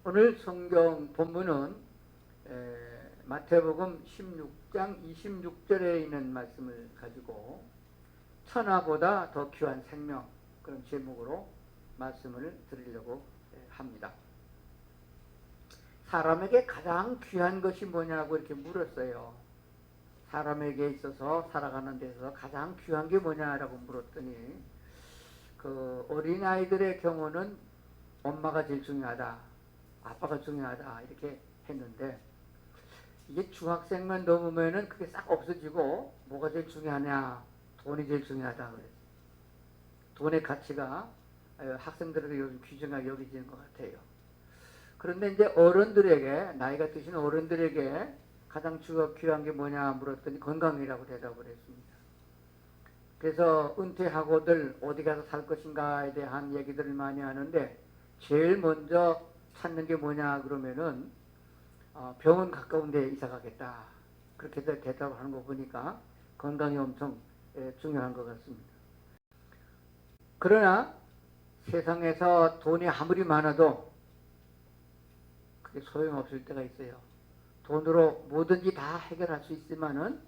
오늘 성경 본문은 마태복음 16장 26절에 있는 말씀을 가지고 천하보다 더 귀한 생명, 그런 제목으로 말씀을 드리려고 합니다. 사람에게 가장 귀한 것이 뭐냐고 이렇게 물었어요. 사람에게 있어서 살아가는 데서 가장 귀한 게 뭐냐라고 물었더니 그 어린아이들의 경우는 엄마가 제일 중요하다, 아빠가 중요하다 이렇게 했는데, 이게 중학생만 넘으면은 그게 싹 없어지고 뭐가 제일 중요하냐, 돈이 제일 중요하다 그랬어요. 돈의 가치가 학생들에게 요즘 귀중하게 여겨지는 것 같아요. 그런데 이제 어른들에게, 나이가 드신 어른들에게 가장 귀한 게 뭐냐 물었더니 건강이라고 대답을 했습니다. 그래서 은퇴하고들 어디 가서 살 것인가에 대한 얘기들을 많이 하는데, 제일 먼저 찾는 게 뭐냐 그러면은 병원 가까운 데 이사 가겠다, 그렇게 대답을 하는 거 보니까 건강이 엄청 중요한 것 같습니다. 그러나 세상에서 돈이 아무리 많아도 그게 소용없을 때가 있어요. 돈으로 뭐든지 다 해결할 수 있지만은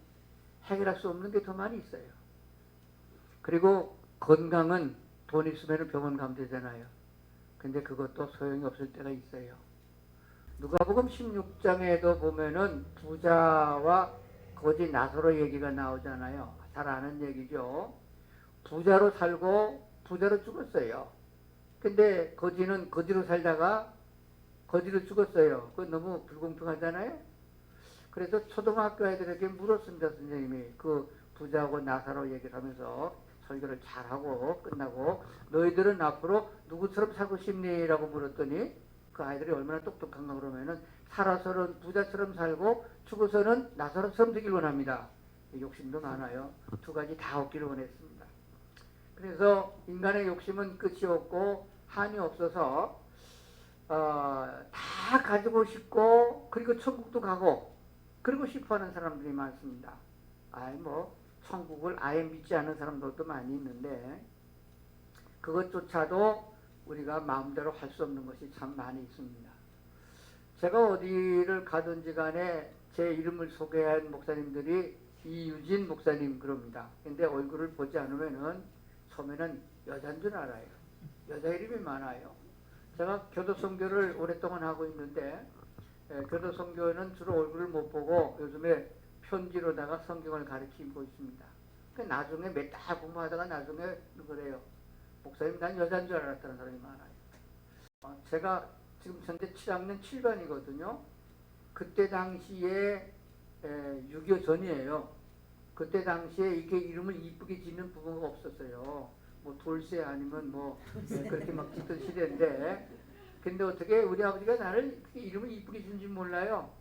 해결할 수 없는 게 더 많이 있어요. 그리고 건강은 돈 있으면 병원 가면 되잖아요. 근데 그것도 소용이 없을 때가 있어요. 누가복음 16장에도 보면은 부자와 거지 나사로 얘기가 나오잖아요. 잘 아는 얘기죠. 부자로 살고 부자로 죽었어요. 근데 거지는 거지로 살다가 거지로 죽었어요. 그건 너무 불공평하잖아요. 그래서 초등학교 애들에게 물었습니다. 선생님이 그 부자하고 나사로 얘기를 하면서 설교를 잘하고 끝나고, 너희들은 앞으로 누구처럼 살고 싶니? 라고 물었더니 그 아이들이 얼마나 똑똑한가 그러면은 살아서는 부자처럼 살고 죽어서는 나사로처럼 되길 원합니다. 욕심도 많아요. 두 가지 다 얻기를 원했습니다. 그래서 인간의 욕심은 끝이 없고 한이 없어서 다 가지고 싶고, 그리고 천국도 가고 그러고 싶어하는 사람들이 많습니다. 천국을 아예 믿지 않는 사람들도 많이 있는데, 그것조차도 우리가 마음대로 할 수 없는 것이 참 많이 있습니다. 제가 어디를 가든지 간에 제 이름을 소개한 목사님들이 이유진 목사님 그럽니다. 근데 얼굴을 보지 않으면은 처음에는 여자인 줄 알아요. 여자 이름이 많아요. 제가 교도선교를 오랫동안 하고 있는데, 교도선교는 주로 얼굴을 못 보고 요즘에 편지로다가 성경을 가르치고 있습니다. 나중에 몇 달 공부하다가 나중에 그래요. 목사님, 난 여자인 줄 알았다는 사람이 많아요. 제가 지금 현재 7학년 7반이거든요. 그때 당시에 6.25 전이에요. 그때 당시에 이게 이름을 이쁘게 짓는 부모가 없었어요. 뭐 돌쇠 아니면 그렇게 막 짓던 시대인데, 근데 어떻게 우리 아버지가 나를 이름을 이쁘게 짓는지 몰라요.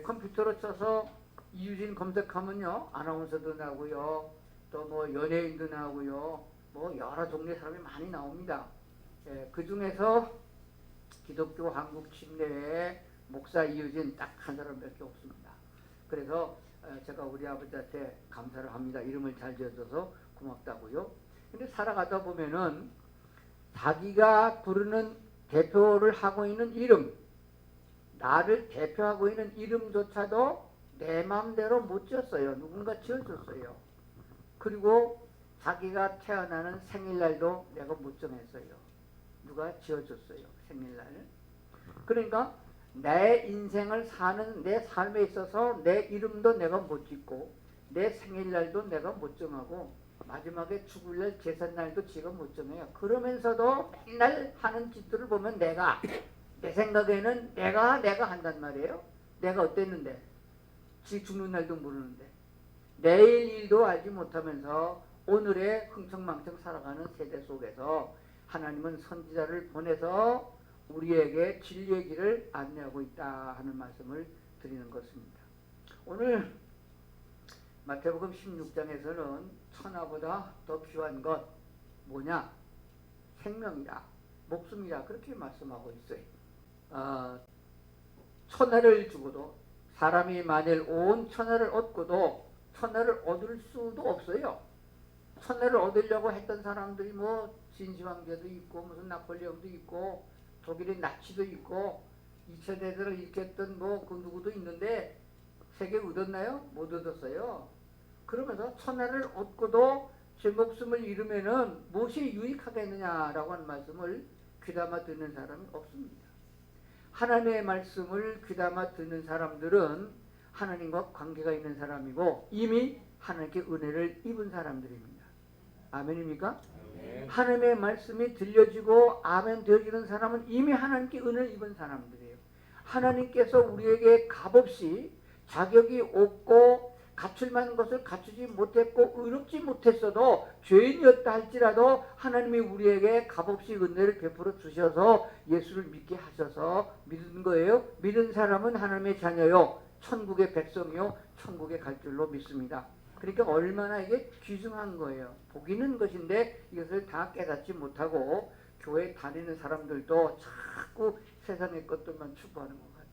컴퓨터로 쳐서 이유진 검색하면요, 아나운서도 나오고요, 또 연예인도 나오고요, 여러 종류의 사람이 많이 나옵니다. 그 중에서 기독교 한국 침례회 목사 이유진 딱 한 사람밖에 없습니다. 그래서 제가 우리 아버지한테 감사를 합니다. 이름을 잘 지어줘서 고맙다고요. 근데 살아가다 보면은 자기가 부르는 대표를 하고 있는 이름, 나를 대표하고 있는 이름조차도 내 마음대로 못 지었어요. 누군가 지어줬어요. 그리고 자기가 태어나는 생일날도 내가 못 정했어요. 누가 지어줬어요, 생일날. 그러니까 내 인생을 사는 내 삶에 있어서 내 이름도 내가 못 짓고, 내 생일날도 내가 못 정하고, 마지막에 죽을 날 제삿날도 지가 못 정해요. 그러면서도 맨날 하는 짓들을 보면 내 생각에는 내가 한단 말이에요. 내가 어땠는데, 지 죽는 날도 모르는데, 내일 일도 알지 못하면서 오늘의 흥청망청 살아가는 세대 속에서 하나님은 선지자를 보내서 우리에게 진리의 길을 안내하고 있다 하는 말씀을 드리는 것입니다. 오늘 마태복음 16장에서는 천하보다 더 귀한 것 뭐냐? 생명이다, 목숨이다, 그렇게 말씀하고 있어요. 천하를 주고도, 사람이 만일 온 천하를 얻고도 천하를 얻을 수도 없어요. 천하를 얻으려고 했던 사람들이 진시황제도 있고 무슨 나폴레옹도 있고 독일의 나치도 있고 2차 대전을 일으켰던 뭐 그 누구도 있는데 세계 얻었나요? 못 얻었어요. 그러면서 천하를 얻고도 제 목숨을 잃으면은 무엇이 유익하겠느냐라고 하는 말씀을 귀담아 듣는 사람이 없습니다. 하나님의 말씀을 귀담아 듣는 사람들은 하나님과 관계가 있는 사람이고 이미 하나님께 은혜를 입은 사람들입니다. 아멘입니까? 아멘. 하나님의 말씀이 들려지고 아멘 되어지는 사람은 이미 하나님께 은혜를 입은 사람들이에요. 하나님께서 우리에게 값없이 자격이 없고 갖출 만한 것을 갖추지 못했고 의롭지 못했어도 죄인이었다 할지라도 하나님이 우리에게 값없이 은혜를 베풀어 주셔서 예수를 믿게 하셔서 믿은 거예요. 믿은 사람은 하나님의 자녀요 천국의 백성이요 천국에 갈 줄로 믿습니다. 그러니까 얼마나 이게 귀중한 거예요. 복 있는 것인데 이것을 다 깨닫지 못하고 교회 다니는 사람들도 자꾸 세상의 것들만 추구하는 것 같아요.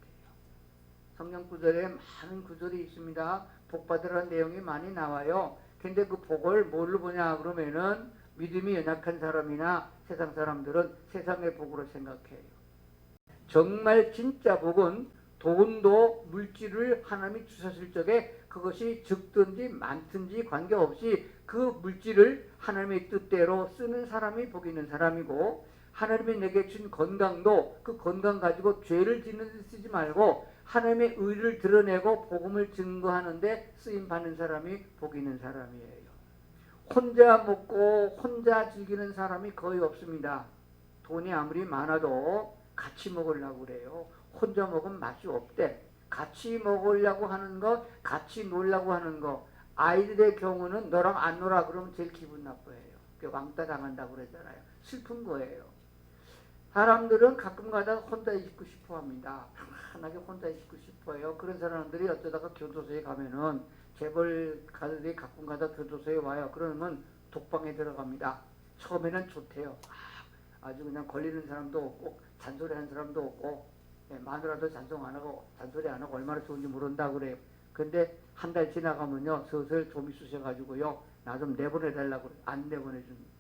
성경 구절에 많은 구절이 있습니다. 복 받으라는 내용이 많이 나와요. 근데 그 복을 뭘로 보냐 그러면은 믿음이 연약한 사람이나 세상 사람들은 세상의 복으로 생각해요. 정말 진짜 복은 돈도 물질을 하나님이 주셨을 적에 그것이 적든지 많든지 관계없이 그 물질을 하나님의 뜻대로 쓰는 사람이 복 있는 사람이고 하나님이 내게 준 건강도 그 건강 가지고 죄를 짓는 데 쓰지 말고 하나님의 의를 드러내고 복음을 증거하는데 쓰임받는 사람이 복 있는 사람이에요. 혼자 먹고 혼자 즐기는 사람이 거의 없습니다. 돈이 아무리 많아도 같이 먹으려고 그래요. 혼자 먹으면 맛이 없대. 같이 먹으려고 하는 것, 같이 놀려고 하는 것. 아이들의 경우는 너랑 안 놀아 그러면 제일 기분 나빠해요. 왕따 당한다고 그러잖아요. 슬픈 거예요. 사람들은 가끔 가다 혼자 있고 싶어 합니다. 편안하게 혼자 있고 싶어요. 그런 사람들이 어쩌다가 교도소에 가면은 재벌 가들이 가끔 가다 교도소에 와요. 그러면 독방에 들어갑니다. 처음에는 좋대요. 아주 그냥 걸리는 사람도 없고 잔소리하는 사람도 없고 마누라도 잔소리 안 하고 얼마나 좋은지 모른다 그래요. 근데 한 달 지나가면요 슬슬 좀 있으셔가지고요 나 좀 내보내달라고 그래요. 안 내보내줍니다.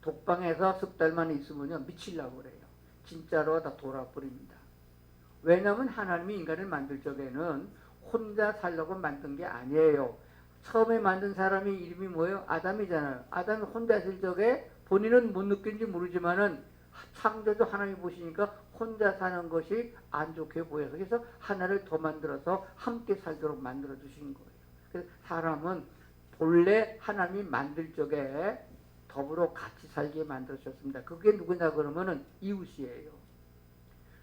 독방에서 석 달만 있으면요 미치려고 그래요. 진짜로 다 돌아버립니다. 왜냐하면 하나님이 인간을 만들 적에는 혼자 살려고 만든 게 아니에요. 처음에 만든 사람이 이름이 뭐예요? 아담이잖아요. 아담이 혼자 있을 적에 본인은 못 느낀지 모르지만은 창조주 하나님이 보시니까 혼자 사는 것이 안 좋게 보여서 그래서 하나를 더 만들어서 함께 살도록 만들어 주신 거예요. 그래서 사람은 본래 하나님이 만들 적에 더불어 같이 살게 만드셨습니다. 그게 누구냐 그러면은 이웃이에요.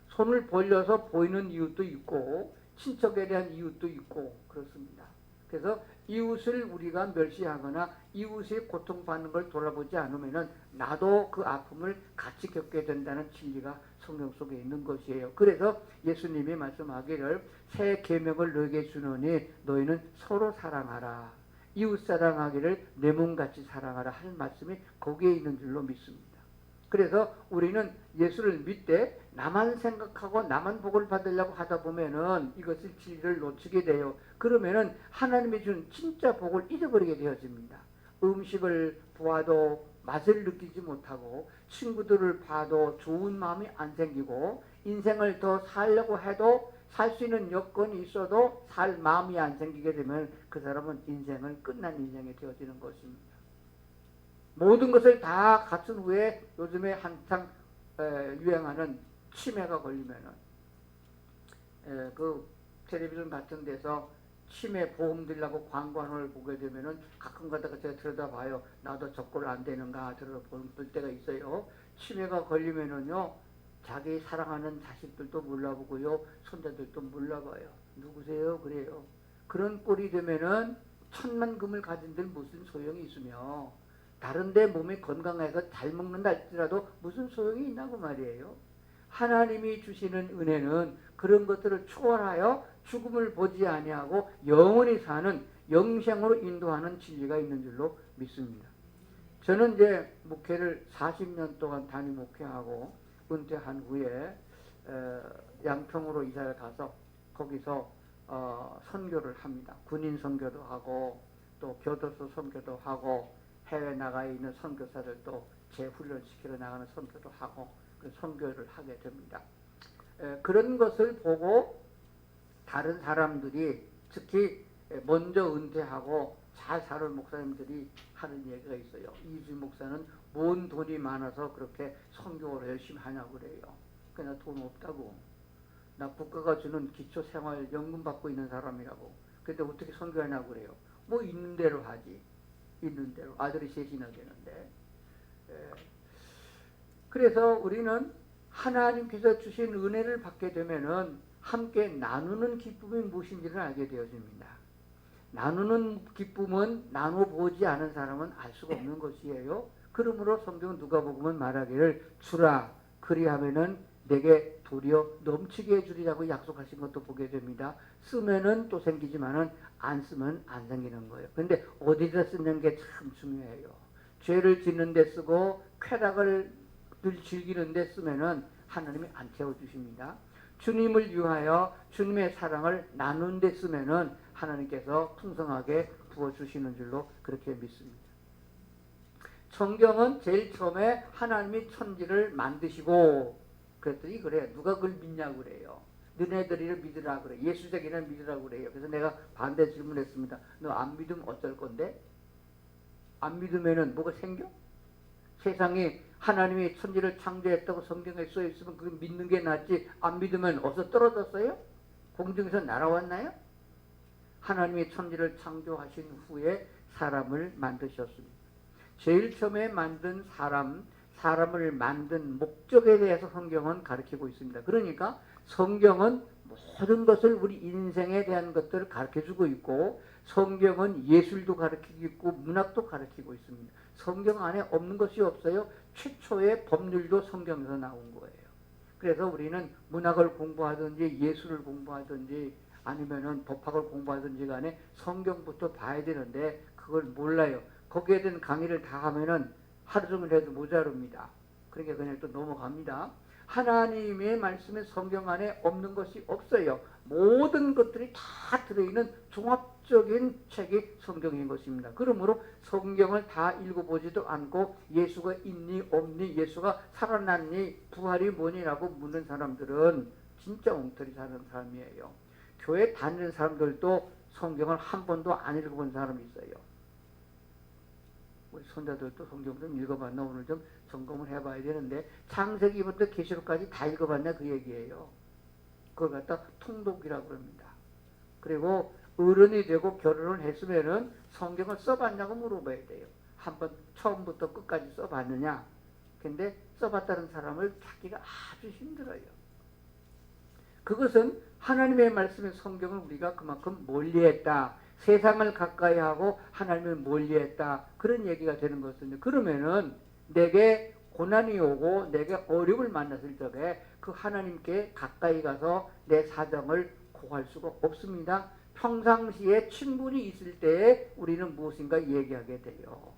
손을 벌려서 보이는 이웃도 있고 친척에 대한 이웃도 있고 그렇습니다. 그래서 이웃을 우리가 멸시하거나 이웃이 고통받는 걸 돌아보지 않으면은 나도 그 아픔을 같이 겪게 된다는 진리가 성경 속에 있는 것이에요. 그래서 예수님이 말씀하기를 새 계명을 너에게 주노니 너희는 서로 사랑하라. 이웃 사랑하기를 내 몸같이 사랑하라 하는 말씀이 거기에 있는 줄로 믿습니다. 그래서 우리는 예수를 믿되 나만 생각하고 나만 복을 받으려고 하다 보면은 이것을 진리를 놓치게 돼요. 그러면은 하나님이 준 진짜 복을 잊어버리게 되어집니다. 음식을 보아도 맛을 느끼지 못하고 친구들을 봐도 좋은 마음이 안 생기고 인생을 더 살려고 해도 살 수 있는 여건이 있어도 살 마음이 안 생기게 되면 그 사람은 인생은 끝난 인생이 되어지는 것입니다. 모든 것을 다 갖춘 후에 요즘에 한창 유행하는 치매가 걸리면은 그 텔레비전 같은 데서 치매 보험 들라고 광고하는 걸 보게 되면은 가끔 가다가 제가 들여다봐요. 나도 적골 안 되는가 들어볼 때가 있어요. 치매가 걸리면은요 자기 사랑하는 자식들도 몰라보고요 손자들도 몰라봐요. 누구세요? 그래요. 그런 꼴이 되면은 천만금을 가진들 무슨 소용이 있으며 다른데 몸이 건강해서 잘 먹는다 할지라도 무슨 소용이 있나고 말이에요. 하나님이 주시는 은혜는 그런 것들을 초월하여 죽음을 보지 아니하고 영원히 사는 영생으로 인도하는 진리가 있는 줄로 믿습니다. 저는 이제 목회를 40년 동안 단위 목회하고 은퇴한 후에 양평으로 이사를 가서 거기서 선교를 합니다. 군인 선교도 하고 또 교도소 선교도 하고 해외 나가 있는 선교사들도 재훈련시키러 나가는 선교도 하고 그 선교를 하게 됩니다. 그런 것을 보고 다른 사람들이 특히 먼저 은퇴하고 잘 살은 목사님들이 하는 얘기가 있어요. 이주임 목사는 뭔 돈이 많아서 그렇게 선교를 열심히 하냐고 그래요. 그냥 돈 없다고. 나 국가가 주는 기초생활연금 받고 있는 사람이라고. 근데 어떻게 선교하냐고 그래요. 뭐 있는 대로 하지. 있는 대로. 아들이 셋이나 되는데. 그래서 우리는 하나님께서 주신 은혜를 받게 되면은 함께 나누는 기쁨이 무엇인지를 알게 되어집니다. 나누는 기쁨은 나눠보지 않은 사람은 알 수가 없는 것이에요. 그러므로 성경 누가복음은 말하기를 주라 그리하면은 내게 도리어 넘치게 해주리라고 약속하신 것도 보게 됩니다. 쓰면은 또 생기지만은 안 쓰면 안 생기는 거예요. 근데 어디다 쓰는 게 참 중요해요. 죄를 짓는 데 쓰고 쾌락을 늘 즐기는 데 쓰면은 하나님이 안 채워주십니다. 주님을 위하여 주님의 사랑을 나눈 데 쓰면은 하나님께서 풍성하게 부어주시는 줄로 그렇게 믿습니다. 성경은 제일 처음에 하나님이 천지를 만드시고 그랬더니 그래 누가 그걸 믿냐고 그래요. 너네들이를 믿으라 그래. 예수적이는 믿으라고 그래요. 그래서 내가 반대 질문했습니다. 너 안 믿으면 어쩔 건데? 안 믿으면은 뭐가 생겨? 세상에 하나님이 천지를 창조했다고 성경에 써 있으면 그걸 믿는 게 낫지 안 믿으면 어디서 떨어졌어요? 공중에서 날아왔나요? 하나님이 천지를 창조하신 후에 사람을 만드셨습니다. 제일 처음에 만든 사람을 만든 목적에 대해서 성경은 가르치고 있습니다. 그러니까 성경은 모든 것을 우리 인생에 대한 것들을 가르쳐주고 있고 성경은 예술도 가르치고 있고 문학도 가르치고 있습니다. 성경 안에 없는 것이 없어요. 최초의 법률도 성경에서 나온 거예요. 그래서 우리는 문학을 공부하든지 예술을 공부하든지 아니면은 법학을 공부하든지 간에 성경부터 봐야 되는데 그걸 몰라요. 거기에 대한 강의를 다 하면은 하루 종일 해도 모자릅니다. 그러니까 그냥 또 넘어갑니다. 하나님의 말씀에 성경 안에 없는 것이 없어요. 모든 것들이 다 들어있는 종합적인 책이 성경인 것입니다. 그러므로 성경을 다 읽어보지도 않고 예수가 있니 없니 예수가 살아났니 부활이 뭐니라고 묻는 사람들은 진짜 엉터리 사는 사람이에요. 교회 다니는 사람들도 성경을 한 번도 안 읽어본 사람이 있어요. 우리 손자들도 성경 좀 읽어봤나 오늘 좀 점검을 해봐야 되는데 창세기부터 계시록까지 다 읽어봤냐 그 얘기예요. 그걸 갖다 통독이라고 합니다. 그리고 어른이 되고 결혼을 했으면은 성경을 써봤냐고 물어봐야 돼요. 한번 처음부터 끝까지 써봤느냐. 근데 써봤다는 사람을 찾기가 아주 힘들어요. 그것은 하나님의 말씀의 성경을 우리가 그만큼 멀리했다. 세상을 가까이 하고 하나님을 멀리했다. 그런 얘기가 되는 것입니다. 그러면은 내게 고난이 오고 내게 어려움을 만났을 적에 그 하나님께 가까이 가서 내 사정을 고할 수가 없습니다. 평상시에 친분이 있을 때에 우리는 무엇인가 얘기하게 돼요.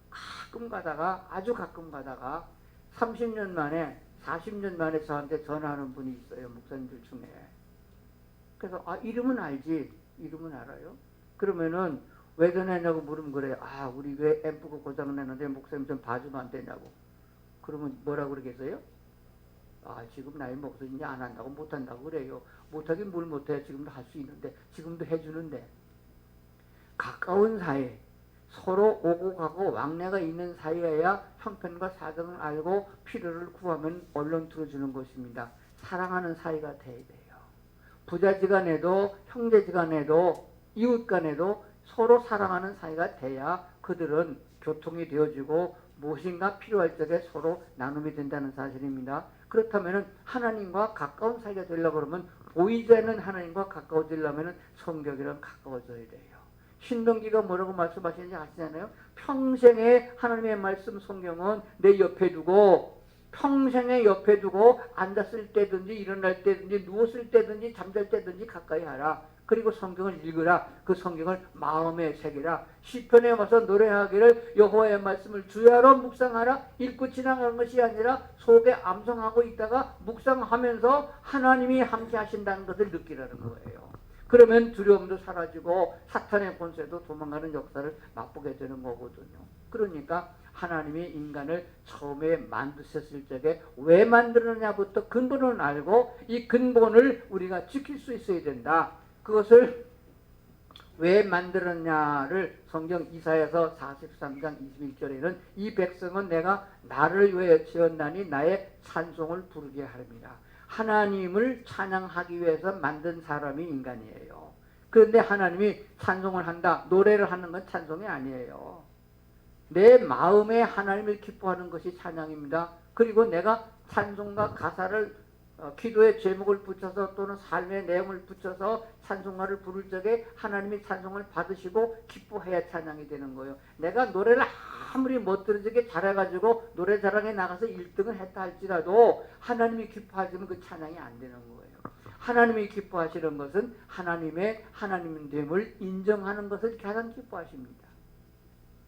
가끔 가다가 아주 가끔 가다가 30년 만에 40년 만에 저한테 전화하는 분이 있어요. 목사님들 중에. 그래서 이름은 알지. 이름은 알아요. 그러면은 왜 전화했냐고 물으면 그래요. 우리 왜 앰프가 고장났는데 목사님 좀 봐주면 안 되냐고. 그러면 뭐라고 그러겠어요? 지금 나이 먹어서 이제 안 한다고 못한다고 그래요. 못하긴 뭘 못해. 지금도 할 수 있는데 지금도 해주는데. 가까운 사이 서로 오고 가고 왕래가 있는 사이에야 형편과 사정을 알고 필요를 구하면 얼른 들어주는 것입니다. 사랑하는 사이가 돼야 돼요. 부자지간에도 형제지간에도 이웃간에도 서로 사랑하는 사이가 돼야 그들은 교통이 되어지고 무엇인가 필요할 적에 서로 나눔이 된다는 사실입니다. 그렇다면 하나님과 가까운 사이가 되려고 그러면 보이지 않는 하나님과 가까워지려면 성경이랑 가까워져야 돼요. 신명기가 뭐라고 말씀하시는지 아시잖아요. 평생에 하나님의 말씀 성경은 내 옆에 두고 평생에 옆에 두고 앉았을 때든지 일어날 때든지 누웠을 때든지 잠잘 때든지 가까이 하라. 그리고 성경을 읽으라. 그 성경을 마음에 새기라. 시편에 와서 노래하기를 여호와의 말씀을 주야로 묵상하라. 읽고 지나가는 것이 아니라 속에 암송하고 있다가 묵상하면서 하나님이 함께 하신다는 것을 느끼라는 거예요. 그러면 두려움도 사라지고 사탄의 권세도 도망가는 역사를 맛보게 되는 거거든요. 그러니까 하나님이 인간을 처음에 만드셨을 적에 왜 만들었냐부터 근본을 알고 이 근본을 우리가 지킬 수 있어야 된다. 그것을 왜 만들었냐를 성경 이사야서 43장 21절에는 이 백성은 내가 나를 위해 지었나니 나의 찬송을 부르게 하렵니다. 하나님을 찬양하기 위해서 만든 사람이 인간이에요. 그런데 하나님이 찬송을 한다, 노래를 하는 건 찬송이 아니에요. 내 마음에 하나님을 기뻐하는 것이 찬양입니다. 그리고 내가 찬송과 가사를 기도의 제목을 붙여서 또는 삶의 내용을 붙여서 찬송가를 부를 적에 하나님이 찬송을 받으시고 기뻐해야 찬양이 되는 거예요. 내가 노래를 아무리 멋들어지게 잘해가지고 노래자랑에 나가서 1등을 했다 할지라도 하나님이 기뻐하시면 그 찬양이 안 되는 거예요. 하나님이 기뻐하시는 것은 하나님의 하나님됨을 인정하는 것을 가장 기뻐하십니다.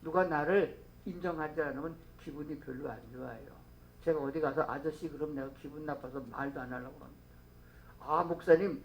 누가 나를 인정하지 않으면 기분이 별로 안 좋아요. 제가 어디 가서 아저씨 그럼 내가 기분 나빠서 말도 안 하려고 합니다. 아 목사님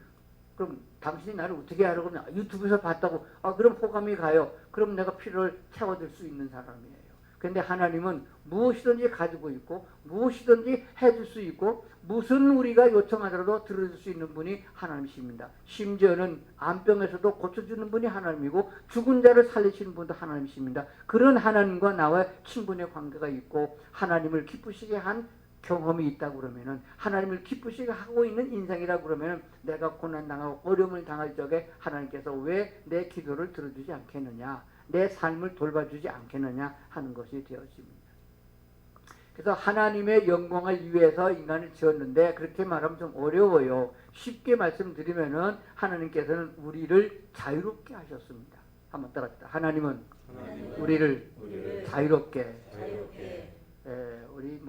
그럼 당신이 나를 어떻게 하라고 하면 유튜브에서 봤다고 그럼 호감이 가요. 그럼 내가 필요를 채워줄 수 있는 사람이에요. 그런데 하나님은 무엇이든지 가지고 있고 무엇이든지 해줄 수 있고 무슨 우리가 요청하더라도 들어줄 수 있는 분이 하나님이십니다. 심지어는 암병에서도 고쳐주는 분이 하나님이고 죽은 자를 살리시는 분도 하나님이십니다. 그런 하나님과 나와 친분의 관계가 있고 하나님을 기쁘시게 한 경험이 있다고 그러면은 하나님을 기쁘시게 하고 있는 인생이라고 그러면은 내가 고난당하고 어려움을 당할 적에 하나님께서 왜 내 기도를 들어주지 않겠느냐, 내 삶을 돌봐주지 않겠느냐 하는 것이 되어집니다. 그래서 하나님의 영광을 위해서 인간을 지었는데 그렇게 말하면 좀 어려워요. 쉽게 말씀드리면은 하나님께서는 우리를 자유롭게 하셨습니다. 한번 따라합시다. 하나님은 우리를 자유롭게. 우리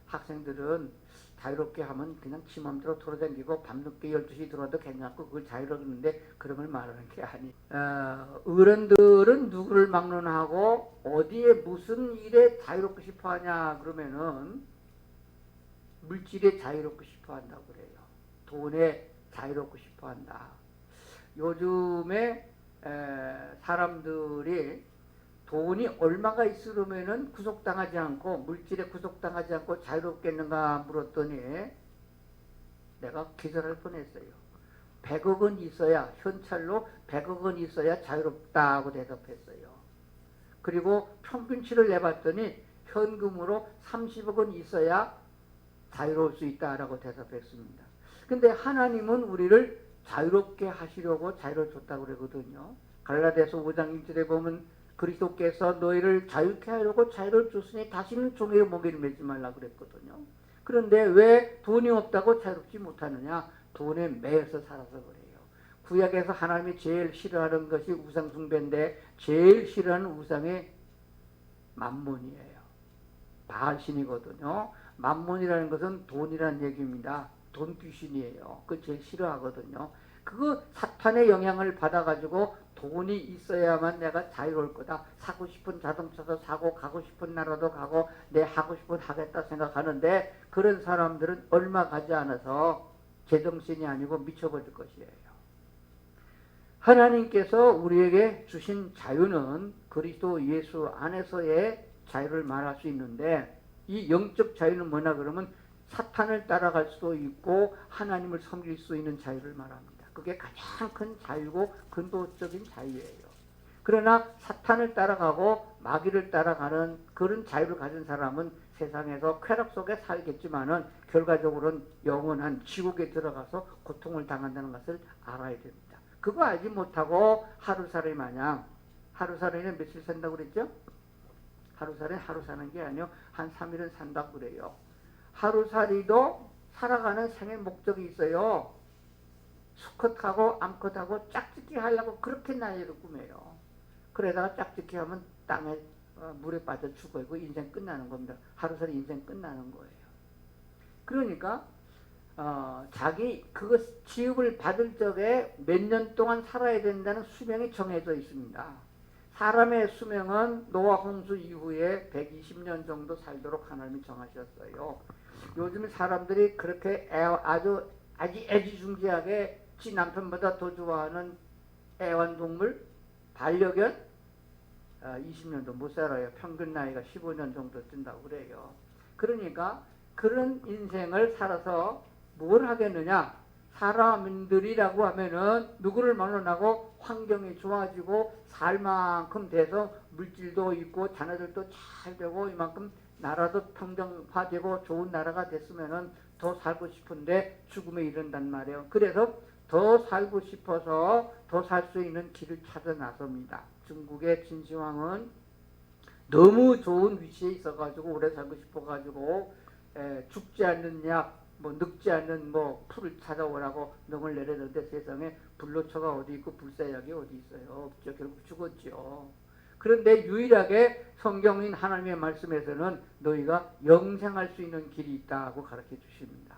학생들은 자유롭게 하면 그냥 지 맘대로 돌아다니고 밤늦게 12시 들어와도 괜찮고 그걸 자유롭는데 그런 걸 말하는 게 아니. 어른들은 누구를 막론하고 어디에 무슨 일에 자유롭고 싶어하냐 그러면은 물질에 자유롭고 싶어한다고 그래요. 돈에 자유롭고 싶어한다. 요즘에 사람들이 돈이 얼마가 있으면은 구속당하지 않고 물질에 구속당하지 않고 자유롭겠는가 물었더니 내가 기절할 뻔했어요. 100억 원 있어야 현찰로 100억 원 있어야 자유롭다고 대답했어요. 그리고 평균치를 내봤더니 현금으로 30억 원 있어야 자유로울 수 있다라고 대답했습니다. 근데 하나님은 우리를 자유롭게 하시려고 자유를 줬다고 그러거든요. 갈라디아서 5장 1절에 보면 그리스도께서 너희를 자유케 하려고 자유를 줬으니 다시는 종의 몽에를 매지 말라 그랬거든요. 그런데 왜 돈이 없다고 자유롭지 못하느냐? 돈에 매여서 살아서 그래요. 구약에서 하나님이 제일 싫어하는 것이 우상 숭배인데 제일 싫어하는 우상이 만몬이에요. 바알신이거든요. 만몬이라는 것은 돈이라는 얘기입니다. 돈 귀신이에요. 그걸 제일 싫어하거든요. 그거 사탄의 영향을 받아가지고 돈이 있어야만 내가 자유로울 거다. 사고 싶은 자동차도 사고 가고 싶은 나라도 가고 내 하고 싶은 하겠다 생각하는데 그런 사람들은 얼마 가지 않아서 제정신이 아니고 미쳐버릴 것이에요. 하나님께서 우리에게 주신 자유는 그리스도 예수 안에서의 자유를 말할 수 있는데 이 영적 자유는 뭐냐 그러면 사탄을 따라갈 수도 있고 하나님을 섬길 수 있는 자유를 말합니다. 그게 가장 큰 자유고 근본적인 자유예요. 그러나 사탄을 따라가고 마귀를 따라가는 그런 자유를 가진 사람은 세상에서 쾌락 속에 살겠지만은 결과적으로는 영원한 지옥에 들어가서 고통을 당한다는 것을 알아야 됩니다. 그거 알지 못하고 하루살이 마냥 하루살이는 며칠 산다고 그랬죠? 하루살이는 하루 사는 게 아니요 한 3일은 산다고 그래요. 하루살이도 살아가는 생의 목적이 있어요. 수컷하고 암컷하고 짝짓기 하려고 그렇게 나이를 꾸며요. 그러다가 짝짓기 하면 땅에 물에 빠져 죽어요. 그 인생 끝나는 겁니다. 하루살이 인생 끝나는 거예요. 그러니까 자기 그것 지옥을 받을 적에 몇 년 동안 살아야 된다는 수명이 정해져 있습니다. 사람의 수명은 노아 홍수 이후에 120년 정도 살도록 하나님이 정하셨어요. 요즘 사람들이 그렇게 아주 애지중지하게 지 남편보다 더 좋아하는 애완동물, 반려견, 20년도 못 살아요. 평균 나이가 15년 정도 든다고 그래요. 그러니까 그런 인생을 살아서 뭘 하겠느냐? 사람들이라고 하면은 누구를 만나고 환경이 좋아지고 살 만큼 돼서 물질도 있고 자녀들도 잘 되고 이만큼 나라도 평정화되고 좋은 나라가 됐으면은 더 살고 싶은데 죽음에 이른단 말이에요. 그래서 더 살고 싶어서 더 살 수 있는 길을 찾아 나섭니다. 중국의 진시황은 너무 좋은 위치에 있어가지고 오래 살고 싶어가지고 죽지 않는 약, 늙지 않는 풀을 찾아오라고 명을 내렸는데 세상에 불로초가 어디 있고 불사약이 어디 있어요? 없죠. 결국 죽었죠. 그런데 유일하게 성경인 하나님의 말씀에서는 너희가 영생할 수 있는 길이 있다고 가르쳐 주십니다.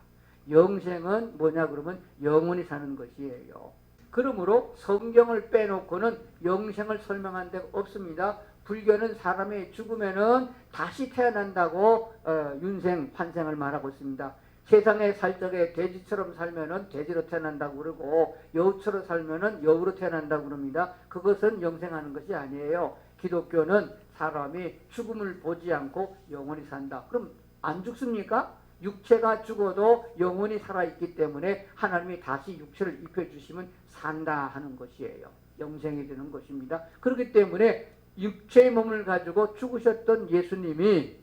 영생은 뭐냐 그러면 영원히 사는 것이에요. 그러므로 성경을 빼놓고는 영생을 설명한 데가 없습니다. 불교는 사람이 죽으면은 다시 태어난다고 윤생, 환생을 말하고 있습니다. 세상에 살 적에 돼지처럼 살면은 돼지로 태어난다고 그러고 여우처럼 살면은 여우로 태어난다고 그럽니다. 그것은 영생하는 것이 아니에요. 기독교는 사람이 죽음을 보지 않고 영원히 산다. 그럼 안 죽습니까? 육체가 죽어도 영원히 살아있기 때문에 하나님이 다시 육체를 입혀주시면 산다 하는 것이에요. 영생이 되는 것입니다. 그렇기 때문에 육체의 몸을 가지고 죽으셨던 예수님이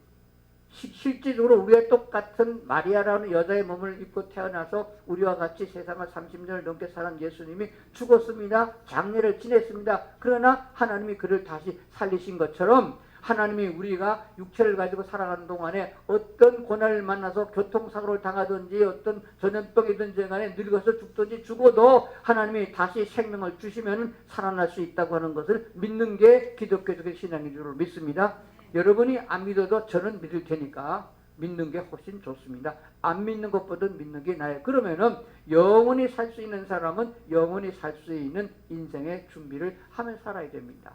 실질적으로 우리와 똑같은 마리아라는 여자의 몸을 입고 태어나서 우리와 같이 세상을 30년을 넘게 살은 예수님이 죽었습니다. 장례를 지냈습니다. 그러나 하나님이 그를 다시 살리신 것처럼 하나님이 우리가 육체를 가지고 살아가는 동안에 어떤 고난을 만나서 교통사고를 당하든지 어떤 전염병이든지 간에 늙어서 죽든지 죽어도 하나님이 다시 생명을 주시면 살아날 수 있다고 하는 것을 믿는 게 기독교적인 신앙인 줄 믿습니다. 여러분이 안 믿어도 저는 믿을 테니까 믿는 게 훨씬 좋습니다. 안 믿는 것보다 믿는 게 나아요. 그러면은 영원히 살 수 있는 사람은 영원히 살 수 있는 인생의 준비를 하며 살아야 됩니다.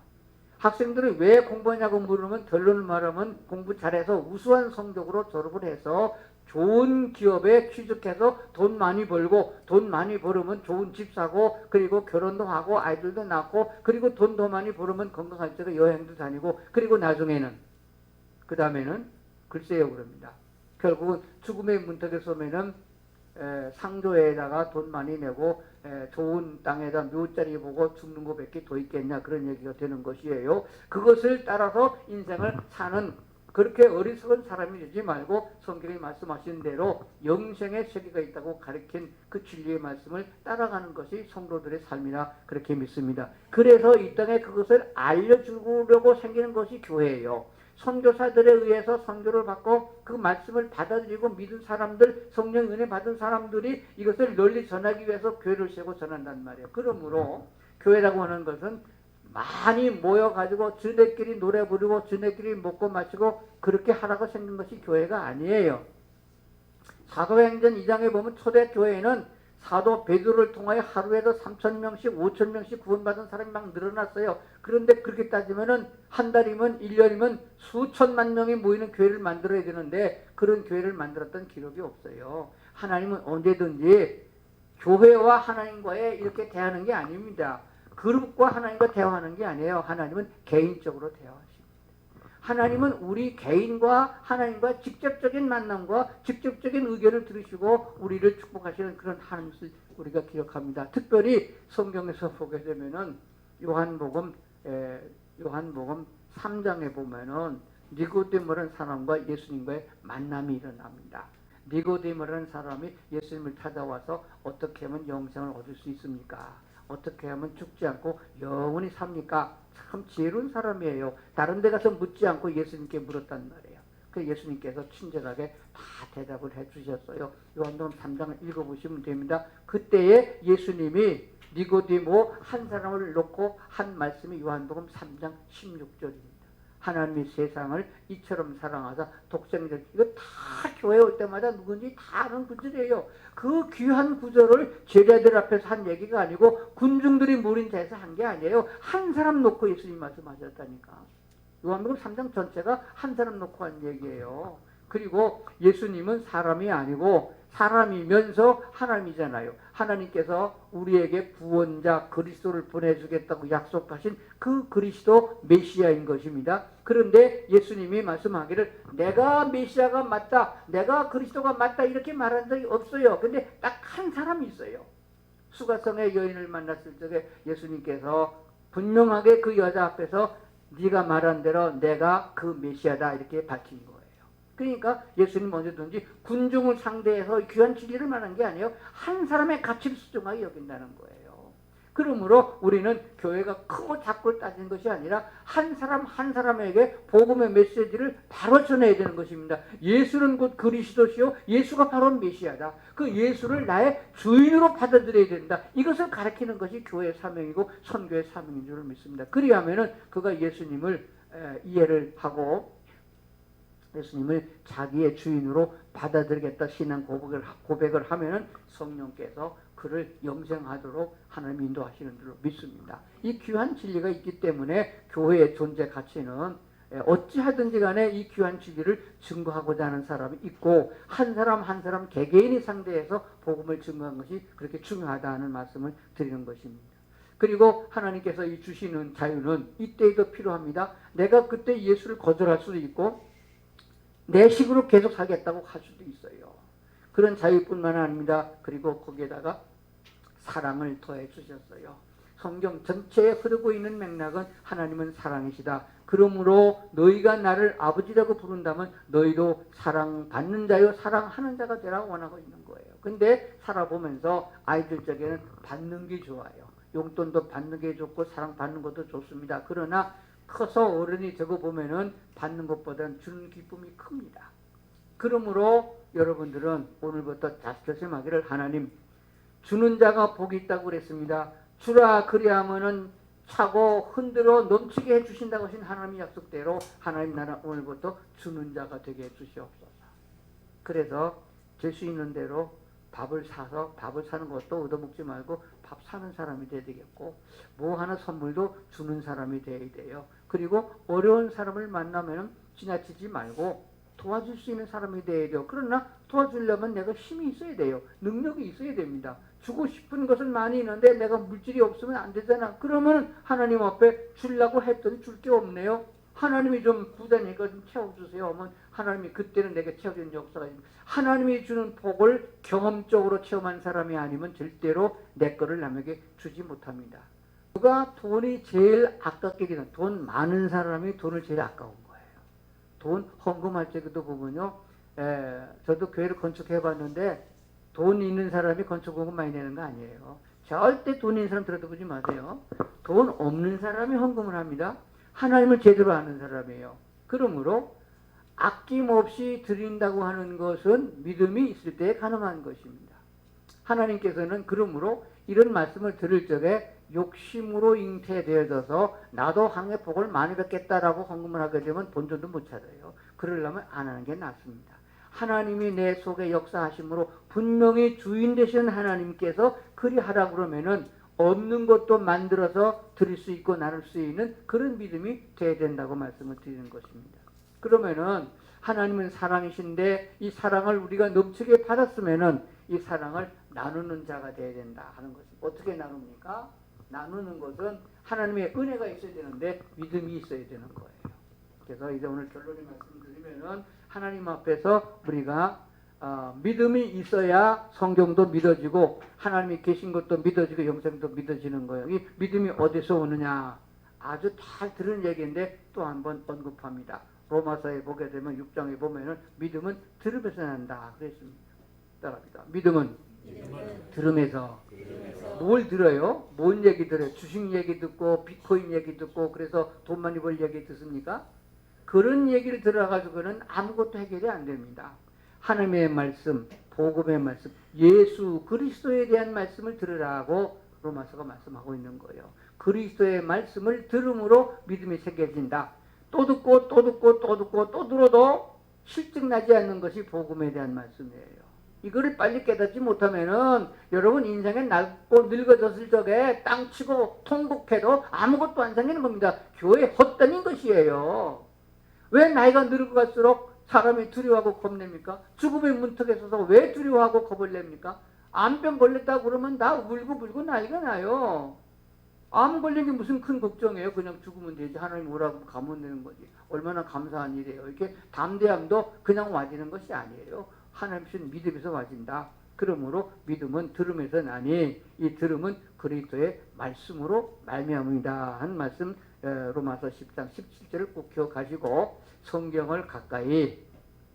학생들이 왜 공부하냐고 물으면 결론을 말하면 공부 잘해서 우수한 성적으로 졸업을 해서 좋은 기업에 취직해서 돈 많이 벌고 돈 많이 벌으면 좋은 집 사고 그리고 결혼도 하고 아이들도 낳고 그리고 돈 더 많이 벌으면 건강할 때도 여행도 다니고 그리고 나중에는 그 다음에는 글쎄요 그럽니다. 결국은 죽음의 문턱에 서면은 상조에다가 돈 많이 내고 좋은 땅에다 묘자리 보고 죽는 것밖에 더 있겠냐 그런 얘기가 되는 것이에요. 그것을 따라서 인생을 사는 그렇게 어리석은 사람이 되지 말고 성경이 말씀하신 대로 영생의 세계가 있다고 가르친 그 진리의 말씀을 따라가는 것이 성도들의 삶이라 그렇게 믿습니다. 그래서 이 땅에 그것을 알려주려고 생기는 것이 교회예요. 선교사들에 의해서 선교를 받고 그 말씀을 받아들이고 믿은 사람들, 성령 은혜 받은 사람들이 이것을 널리 전하기 위해서 교회를 세우고 전한단 말이에요. 그러므로 교회라고 하는 것은 많이 모여가지고 저네끼리 노래 부르고 저네끼리 먹고 마시고 그렇게 하라고 생긴 것이 교회가 아니에요. 사도행전 2장에 보면 초대교회에는 사도 베드로를 통하여 하루에도 3,000명씩 5,000명씩 구원받은 사람이 막 늘어났어요. 그런데 그렇게 따지면은 한 달이면 1년이면 수천만 명이 모이는 교회를 만들어야 되는데 그런 교회를 만들었던 기록이 없어요. 하나님은 언제든지 교회와 하나님과의 이렇게 대하는 게 아닙니다. 그룹과 하나님과 대화하는 게 아니에요. 하나님은 개인적으로 대화하십니다. 하나님은 우리 개인과 하나님과 직접적인 만남과 직접적인 의견을 들으시고 우리를 축복하시는 그런 하나님을 우리가 기억합니다. 특별히 성경에서 보게 되면은 요한복음 3장에 보면은 니고데모라는 사람과 예수님과의 만남이 일어납니다. 니고데모라는 사람이 예수님을 찾아와서 어떻게 하면 영생을 얻을 수 있습니까? 어떻게 하면 죽지 않고 영원히 삽니까? 참 지혜로운 사람이에요. 다른 데 가서 묻지 않고 예수님께 물었단 말이에요. 그 예수님께서 친절하게 다 대답을 해주셨어요. 요한복음 3장을 읽어보시면 됩니다. 그때에 예수님이 니고디모 한 사람을 놓고 한 말씀이 요한복음 3장 16절입니다. 하나님이 세상을 이처럼 사랑하사 독생자를 이거 다 교회 올 때마다 누군지 다 아는 구절이에요. 그 귀한 구절을 제자들 앞에서 한 얘기가 아니고 군중들이 모인 데서 한 게 아니에요. 한 사람 놓고 예수님 말씀하셨다니까. 요한복음 3장 전체가 한 사람 놓고 한 얘기예요. 그리고 예수님은 사람이 아니고 사람이면서 하나님이잖아요. 하나님께서 우리에게 구원자 그리스도를 보내주겠다고 약속하신 그 그리스도 메시아인 것입니다. 그런데 예수님이 말씀하기를 내가 메시아가 맞다, 내가 그리스도가 맞다 이렇게 말한 적이 없어요. 근데 딱 한 사람이 있어요. 수가성의 여인을 만났을 적에 예수님께서 분명하게 그 여자 앞에서 네가 말한 대로 내가 그 메시아다 이렇게 밝힌 거예요. 그러니까 예수님 언제든지 군중을 상대해서 귀한 진리를 말하는 게 아니에요. 한 사람의 가치를 수정하게 여긴다는 거예요. 그러므로 우리는 교회가 크고 작고 따지는 것이 아니라 한 사람 한 사람에게 복음의 메시지를 바로 전해야 되는 것입니다. 예수는 곧 그리스도시요 예수가 바로 메시아다. 그 예수를 나의 주인으로 받아들여야 된다. 이것을 가르치는 것이 교회의 사명이고 선교의 사명인 줄 믿습니다. 그리하면은 그가 예수님을 이해를 하고 예수님을 자기의 주인으로 받아들이겠다 신앙 고백을 하면은 성령께서 그를 영생하도록 하나님 인도하시는 줄로 믿습니다. 이 귀한 진리가 있기 때문에 교회의 존재 가치는 어찌하든지 간에 이 귀한 진리를 증거하고자 하는 사람이 있고 한 사람 한 사람 개개인이 상대해서 복음을 증거한 것이 그렇게 중요하다는 말씀을 드리는 것입니다. 그리고 하나님께서 이 주시는 자유는 이때에도 필요합니다. 내가 그때 예수를 거절할 수도 있고 내 식으로 계속 살겠다고 할 수도 있어요. 그런 자유뿐만 아닙니다. 그리고 거기에다가 사랑을 더해 주셨어요. 성경 전체에 흐르고 있는 맥락은 하나님은 사랑이시다. 그러므로 너희가 나를 아버지라고 부른다면 너희도 사랑받는 자요 사랑하는 자가 되라고 원하고 있는 거예요. 근데 살아보면서 아이들 적에는 받는 게 좋아요. 용돈도 받는 게 좋고 사랑받는 것도 좋습니다. 그러나 커서 어른이 되고 보면은 받는 것보다는 주는 기쁨이 큽니다. 그러므로 여러분들은 오늘부터 결심하기를 하나님 주는 자가 복이 있다고 그랬습니다. 주라 그리하면은 차고 흔들어 넘치게 해주신다고 하신 하나님의 약속대로 하나님 나라 오늘부터 주는 자가 되게 해주시옵소서. 그래서 될 수 있는 대로 밥을 사서 밥을 사는 것도 얻어먹지 말고 밥 사는 사람이 돼야 되겠고 뭐 하나 선물도 주는 사람이 돼야 돼요. 그리고 어려운 사람을 만나면 지나치지 말고 도와줄 수 있는 사람이 돼야 돼요. 그러나 도와주려면 내가 힘이 있어야 돼요. 능력이 있어야 됩니다. 주고 싶은 것은 많이 있는데 내가 물질이 없으면 안 되잖아. 그러면 하나님 앞에 주려고 했더니 줄 게 없네요. 하나님이 좀 부자니까 좀 채워주세요 하면 하나님이 그때는 내게 채워주는 역사가 있습니다. 하나님이 주는 복을 경험적으로 체험한 사람이 아니면 절대로 내 거를 남에게 주지 못합니다. 누가 돈이 제일 아깝게 되는 돈 많은 사람이 돈을 제일 아까운 거예요. 돈 헌금할 때도 보면요. 저도 교회를 건축해 봤는데 돈 있는 사람이 건축헌금 많이 내는 거 아니에요. 절대 돈 있는 사람 들어보지 마세요. 돈 없는 사람이 헌금을 합니다. 하나님을 제대로 아는 사람이에요. 그러므로 아낌없이 드린다고 하는 것은 믿음이 있을 때 가능한 것입니다. 하나님께서는 그러므로 이런 말씀을 들을 적에 욕심으로 잉태되어져서 나도 항해 복을 많이 받겠다라고 헌금을 하게 되면 본전도 못 찾아요. 그러려면 안 하는 게 낫습니다. 하나님이 내 속에 역사하심으로 분명히 주인 되시는 하나님께서 그리하라 그러면은 없는 것도 만들어서 드릴 수 있고 나눌 수 있는 그런 믿음이 돼야 된다고 말씀을 드리는 것입니다. 그러면은 하나님은 사랑이신데 이 사랑을 우리가 넘치게 받았으면은 이 사랑을 나누는 자가 돼야 된다 하는 것입니다. 어떻게 나눕니까? 나누는 것은 하나님의 은혜가 있어야 되는데 믿음이 있어야 되는 거예요. 그래서 이제 오늘 결론의 말씀드리면은 하나님 앞에서 우리가 믿음이 있어야 성경도 믿어지고 하나님이 계신 것도 믿어지고 영생도 믿어지는 거예요. 이 믿음이 어디서 오느냐? 아주 잘 들은 얘기인데 또 한번 언급합니다. 로마서에 보게 되면 6장에 보면은 믿음은 들음에서 난다 그랬습니다. 따라합니다. 믿음은 들음에서. 뭘 들어요? 뭔 얘기 들어요? 주식 얘기 듣고 비트코인 얘기 듣고 그래서 돈 많이 벌 얘기 듣습니까? 그런 얘기를 들어가지고는 아무것도 해결이 안 됩니다. 하나님의 말씀, 복음의 말씀, 예수 그리스도에 대한 말씀을 들으라고 로마서가 말씀하고 있는 거예요. 그리스도의 말씀을 들음으로 믿음이 새겨진다. 또 듣고 또 듣고 또 듣고 또 들어도 실증나지 않는 것이 복음에 대한 말씀이에요. 이거를 빨리 깨닫지 못하면은 여러분 인생에 낡고 늙어졌을 적에 땅치고 통곡해도 아무것도 안 생기는 겁니다. 교회 헛다닌 것이에요. 왜 나이가 늙어갈수록 사람이 두려워하고 겁냅니까? 죽음의 문턱에 서서 왜 두려워하고 겁을 냅니까? 암병 걸렸다고 그러면 나 울고 난리가 나요. 암 걸린 게 무슨 큰 걱정이에요. 그냥 죽으면 되지. 하나님 오라고 가면 되는 거지. 얼마나 감사한 일이에요. 이렇게 담대함도 그냥 와지는 것이 아니에요. 하나님 신 믿음에서 와진다. 그러므로 믿음은 들음에서 나니 이 들음은 그리스도의 말씀으로 말미암이다 한 말씀 로마서 10장 17절을 꼭 기억하시고 성경을 가까이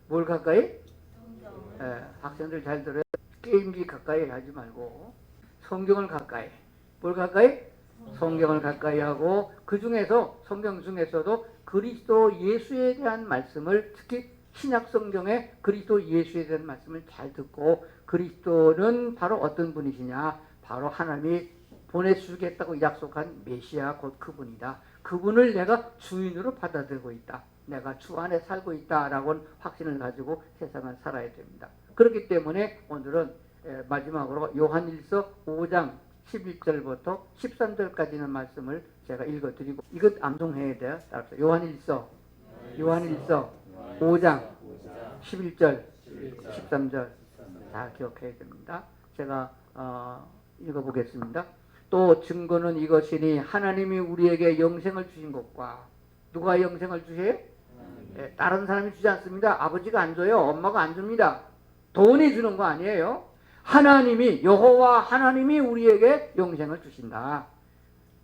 뭘 가까이? 학생들 잘 들어요. 게임기 가까이 하지 말고 성경을 가까이 뭘 가까이? 성경을 가까이 하고 그 중에서 성경 중에서도 그리스도 예수에 대한 말씀을 특히 신약 성경에 그리스도 예수에 대한 말씀을 잘 듣고 그리스도는 바로 어떤 분이시냐? 바로 하나님이 보내주겠다고 약속한 메시아 곧 그분이다. 그분을 내가 주인으로 받아들이고 있다. 내가 주 안에 살고 있다라고 확신을 가지고 세상을 살아야 됩니다. 그렇기 때문에 오늘은 마지막으로 요한일서 5장 11절부터 13절까지는 말씀을 제가 읽어드리고 이것 암송해야 돼요. 따라서 요한일서 5장 11절 13절 다 기억해야 됩니다. 제가 읽어보겠습니다. 또 증거는 이것이니 하나님이 우리에게 영생을 주신 것과 누가 영생을 주세요? 다른 사람이 주지 않습니다. 아버지가 안 줘요. 엄마가 안 줍니다. 돈이 주는 거 아니에요. 하나님이 여호와 하나님이 우리에게 영생을 주신다.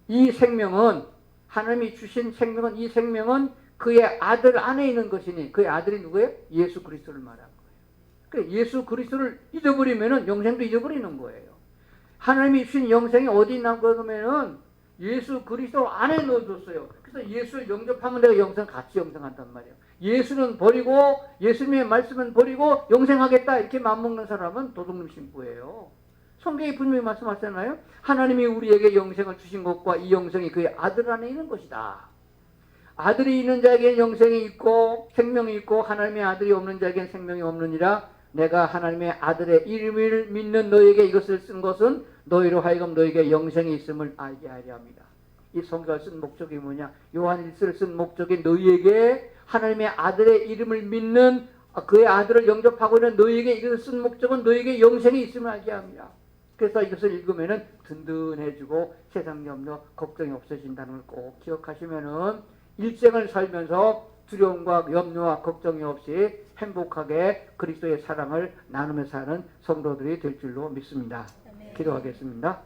이 생명은 하나님이 주신 생명은 이 생명은 그의 아들 안에 있는 것이니 그의 아들이 누구예요? 예수 그리스도를 말하는 거예요. 그러니까 예수 그리스도를 잊어버리면은 영생도 잊어버리는 거예요. 하나님이 주신 영생이 어디 있나 그러면은 예수 그리스도 안에 넣어줬어요. 그래서 예수를 영접하면 내가 영생 같이 영생한단 말이에요. 예수는 버리고 예수님의 말씀은 버리고 영생하겠다 이렇게 맘먹는 사람은 도둑놈 신부예요. 성경이 분명히 말씀하잖아요. 하나님이 우리에게 영생을 주신 것과 이 영생이 그의 아들 안에 있는 것이다. 아들이 있는 자에게는 영생이 있고 생명이 있고 하나님의 아들이 없는 자에게는 생명이 없느니라. 내가 하나님의 아들의 이름을 믿는 너에게 이것을 쓴 것은 너희로 하여금 너에게 영생이 있음을 알게 하려 합니다. 이 성경을 쓴 목적이 뭐냐? 요한일서를 쓴 목적이 너희에게 하나님의 아들의 이름을 믿는 그의 아들을 영접하고 있는 너희에게 이것을 쓴 목적은 너희에게 영생이 있음을 알게 합니다. 그래서 이것을 읽으면은 든든해지고 세상 염려 걱정이 없어진다는 걸 꼭 기억하시면은 일생을 살면서 두려움과 염려와 걱정이 없이 행복하게 그리스도의 사랑을 나누며 사는 성도들이 될 줄로 믿습니다. 아멘. 기도하겠습니다.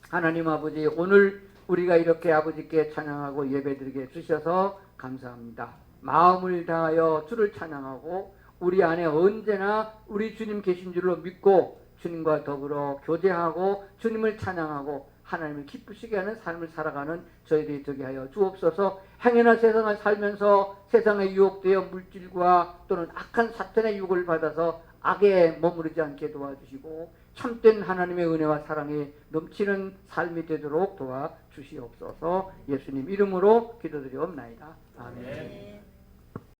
하나님 아버지, 오늘 우리가 이렇게 아버지께 찬양하고 예배드리게 주셔서 감사합니다. 마음을 다하여 주를 찬양하고 우리 안에 언제나 우리 주님 계신 줄로 믿고 주님과 더불어 교제하고 주님을 찬양하고 하나님을 기쁘시게 하는 삶을 살아가는 저희들이 되게 하여 주옵소서. 행여나 세상을 살면서 세상에 유혹되어 물질과 또는 악한 사탄의 유혹을 받아서 악에 머무르지 않게 도와주시고 참된 하나님의 은혜와 사랑이 넘치는 삶이 되도록 도와주시옵소서. 예수님 이름으로 기도드리옵나이다. 아멘.